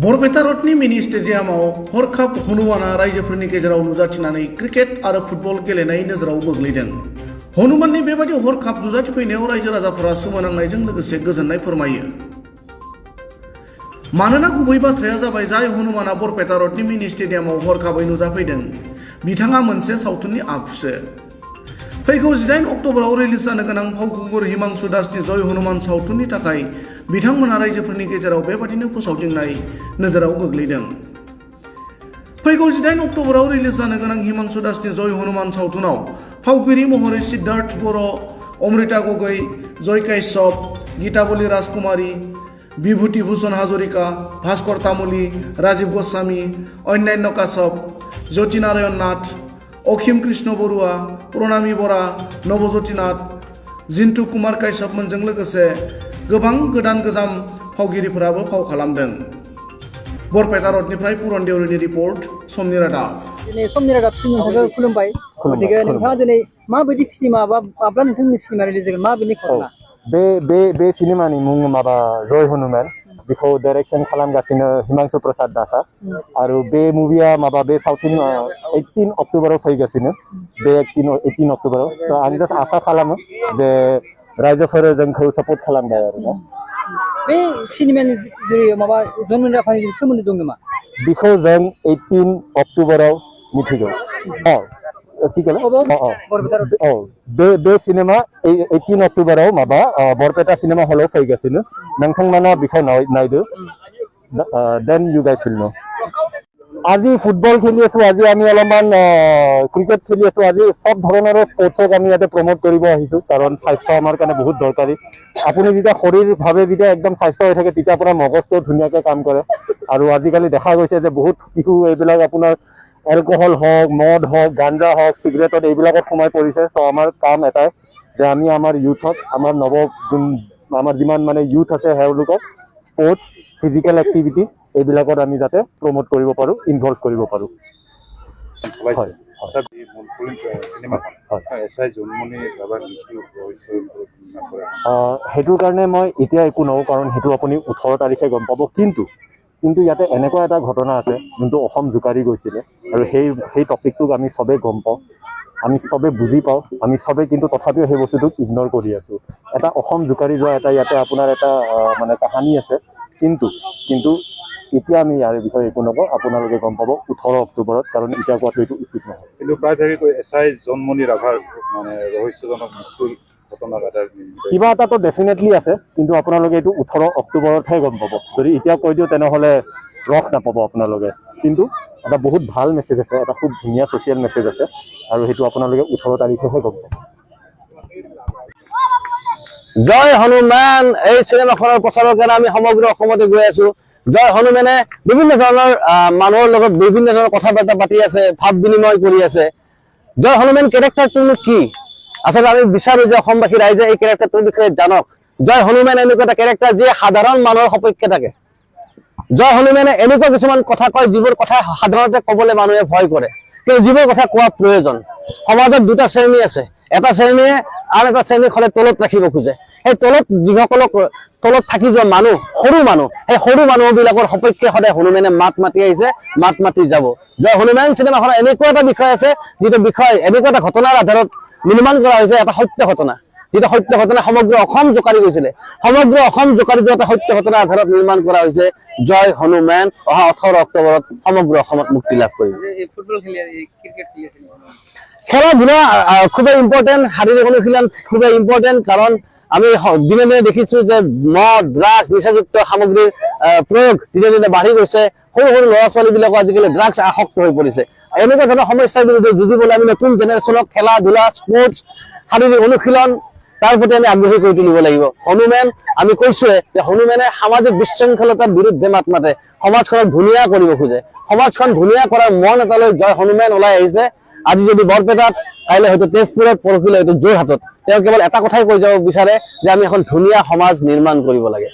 बरपेटा रोडनि मिनि स्टेडियामाव हरखाब हनुमाना रायजोफोरनि गेजेराव नुजाथिनानै क्रिकेट आरो फुटबल गेलेनाय नोजोराव गोग्लैदों। हनुमाननि बेबादि हरखाब नुजाथिफैनायाव रायजो राजाफोरा सोमोनांनायजों लोगोसे गोजोननाय फोरमायो। मानोना गुबै बाथ्राया जाबाय जाय हनुमाना बरपेटा रोडनि मिनि स्टेडियामाव हरखाबै नुजाफैदों बिथाङा मोनसे सावथुननि आखुसो। फैगौ 18 अक्ट'बराव रिलिज जानो गोनां फावखुंगुर हिमांशु दासनि जय हनुमान सावथुननि थाखाय बिथांमोना रायजोफोरनि गेजेराव बेबादिनो फोसावदिंनाय नोजोराव गोग्लैदों। फैगौ 18 अक्ट'बराव रिलिज जानो गोनां हिमांशु दासनि जय हनुमान सावथुनाव फावगिरि महरै सिद्धार्थ बर', अमृता गगৈ, जय काश्यप, गीताबली राजकुमारी, विभूति भूषण हाजरिका, भास्कर तामुली, राजीव गोस्वामी, अन्यान्य काश्यप, ज्योति नारायण नाथ, अखिम कृष्ण बरुवा, प्रणामी बरा, नवज्योति नाथ, जिन्तु कुमार काश्यपमोनजों लोगोसे गोबां गोदान गोजाम फावगिरिफोराबो फाव खालामदों। बरपेटा रोडनिफ्राय पुरन देउरिनि रिपर्ट, समनि रादाब। दिनै समनि रादाबसिम नोंथांखौ खुलुमबाय। गतिके नोंथाङा दिनै माबायदि सिनेमा बा माब्ला नोंथांनि सिनेमा रिलिज जागोन माबायदि घटना? बे सिनेमानि मुं माबा जय हनुमान बेखौ डाइरेक्शन खालामगासिनो हिमांशु प्रसाद दासा आरो बे मुभिया माबा बे सावथुन 18 अक्ट'बराव फैगासिनो बे 18 अक्ट'बराव आं जास्ट आसा खालामो जे रायजोफोरा जोंखौ सापर्ट खालामबाय आरोना। बे सिनेमानि जरिये माबा जन्म जाफानायजों सोमोन्दो दं नामा? बेखौ जों 18 अक्ट'बराव मिथिगौ। बे सिनेमा 18 अक्ट'बराव माबा बरपेटा सिनेमा हलाव फैगासिनो नोंथांमोना बेखौ नायदो देन इउ गाइस विल नो। আজি ফুটবল খেলি আছো, আজি আমি অলপমান ক্ৰিকেট খেলি আছো, আজি সব ধৰণৰ স্পৰ্টছক আমি ইয়াতে প্ৰমোট কৰিব আহিছো কাৰণ স্বাস্থ্য আমাৰ কাৰণে বহুত দৰকাৰী। আপুনি যেতিয়া শৰীৰভাৱে যেতিয়া একদম স্বাস্থ্য হৈ থাকে তেতিয়া আপোনাৰ মগজটো ধুনীয়াকৈ কাম কৰে আৰু আজিকালি দেখা গৈছে যে বহুত শিশু এইবিলাক আপোনাৰ এলকহল হওক, মদ হওক, গাঞ্জা হওক, চিগাৰেটত এইবিলাকত সোমাই পৰিছে। চ' আমাৰ কাম এটাই যে আমি আমাৰ ইউথত আমাৰ আমাৰ যিমান মানে ইউথ আছে তেওঁলোকক স্পৰ্টছ, ফিজিকেল এক্টিভিটি এইবিলাকত আমি যাতে প্ৰমোট কৰিব পাৰো, ইনভলভ কৰিব পাৰো। সেইটোৰ কাৰণে মই এতিয়া একো নকওঁ কাৰণ সেইটো আপুনি 18 তাৰিখে গম পাব। কিন্তু ইয়াতে এনেকুৱা এটা ঘটনা আছে যোনটো অসম জোকাৰি গৈছিলে আৰু সেই টপিকটোক আমি চবেই গম পাওঁ, আমি চবেই বুজি পাওঁ, আমি চবেই কিন্তু তথাপিও সেই বস্তুটোক ইগন'ৰ কৰি আছোঁ। এটা অসম জোকাৰি যোৱা এটা ইয়াতে আপোনাৰ এটা মানে কাহানী আছে। কিন্তু এতিয়া আমি ইয়াৰ বিষয়ে একো নকওঁ, আপোনালোকে গম পাব 18 অক্টোবৰত কাৰণ এতিয়া কোৱাটো এইটো উচিত নহয়। কিন্তু প্ৰায়ভাগেকৈ এছআই জন্মনি ৰাভাৰ মানে ৰহস্যজনক মৃত্যুৰ ঘটনা কিবা এটাতো ডেফিনেটলি আছে, কিন্তু আপোনালোকে এইটো 18 অক্টোবৰতহে গম পাব। যদি এতিয়া কৈ দিওঁ তেনেহ'লে ৰস নাপাব আপোনালোকে। কিন্তু এটা বহুত ভাল মেছেজ আছে, এটা খুব ধুনীয়া ছ'চিয়েল মেছেজ আছে আৰু সেইটো আপোনালোকে 18 তাৰিখেহে গম পাব। জয় হনুমান এই চিনেমাখনৰ প্ৰচাৰৰ কাৰণে আমি সমগ্ৰ অসমতে গৈ আছো। জয় হনুমানে বিভিন্ন ধৰণৰ মানুহৰ লগত বিভিন্ন ধৰণৰ কথা বাৰ্তা পাতি আছে, ভাৱ বিনিময় কৰি আছে। জয় হনুমান কেৰেক্টাৰটোনো কি? আচলতে আমি বিচাৰো যে অসমবাসী ৰাইজে এই কেৰেক্টাৰটোৰ বিষয়ে জানক। জয় হনুমান এনেকুৱা এটা কেৰেক্টাৰ যিয়ে সাধাৰণ মানুহৰ সপক্ষে থাকে। জয় হনুমানে এনেকুৱা কিছুমান কথা কয় যিবোৰ কথা সাধাৰণতে ক'বলৈ মানুহে ভয় কৰে, কিন্তু যিবোৰ কথা কোৱা প্ৰয়োজন। সমাজত দুটা শ্ৰেণী আছে, এটা শ্ৰেণীয়ে আন এটা শ্ৰেণীক সদায় তলত ৰাখিব খোজে। সেই যিসকলক তলত থাকি যোৱা মানুহ, সৰু মানুহ, সেই সৰু মানুহবিলাকৰ সপক্ষে সদায় হনুমানে মাত মাতি আহিছে, মাত মাতি যাব। জয় হনুমান চিনেমাখনত এনেকুৱা এটা বিষয় আছে যিটো বিষয় এনেকুৱা এটা ঘটনাৰ আধাৰত নিৰ্মাণ কৰা হৈছে, এটা সত্য ঘটনা, যিটো সত্য ঘটনা সমগ্ৰ অসম জোকাৰি গৈছিলে। সমগ্ৰ অসম জোকাৰি যোৱা এটা সত্য ঘটনাৰ আধাৰত নিৰ্মাণ কৰা হৈছে জয় হনুমান। অহা 18 অক্টোবৰত সমগ্ৰ অসমত মুক্তি লাভ কৰিব। খেলা ধূলা খুবেই ইম্পৰ্টেণ্ট, শাৰীৰিক অনুশীলন খুবেই ইম্পৰ্টেণ্ট কাৰণ আমি দিনে দিনে দেখিছো যে মদ, ড্ৰাগছ, নিচাযুক্ত সামগ্ৰীৰ প্ৰয়োগ দিনে দিনে বাঢ়ি গৈছে। সৰু সৰু ল'ৰা ছোৱালীবিলাকো আজিকালি ড্ৰাগছ আসক্ত হৈ পৰিছে। এনেকুৱা ধৰণৰ সমস্যাৰ বিৰুদ্ধে যুঁজিবলৈ আমি নতুন জেনেৰেশ্যনক খেলা ধূলা, স্পৰ্টছ, শাৰীৰিক অনুশীলন তাৰ প্ৰতি আমি আগ্ৰহী কৰি তুলিব লাগিব। হনুমান আমি কৈছোৱে যে হনুমানে সামাজিক বিশৃংখলতাৰ বিৰুদ্ধে মাত মাতে, সমাজখনক ধুনীয়া কৰিব খোজে। সমাজখন ধুনীয়া কৰাৰ মন এটালৈ জয় হনুমান ওলাই আহিছে। আজি যদি বৰপেটাত, কাইলৈ হয়তো তেজপুৰত, পৰহিলৈ হয়তো যোৰহাটত তেওঁ কেৱল এটা কথাই কৈ যাব বিচাৰে যে আমি এখন ধুনীয়া সমাজ নিৰ্মাণ কৰিব লাগে।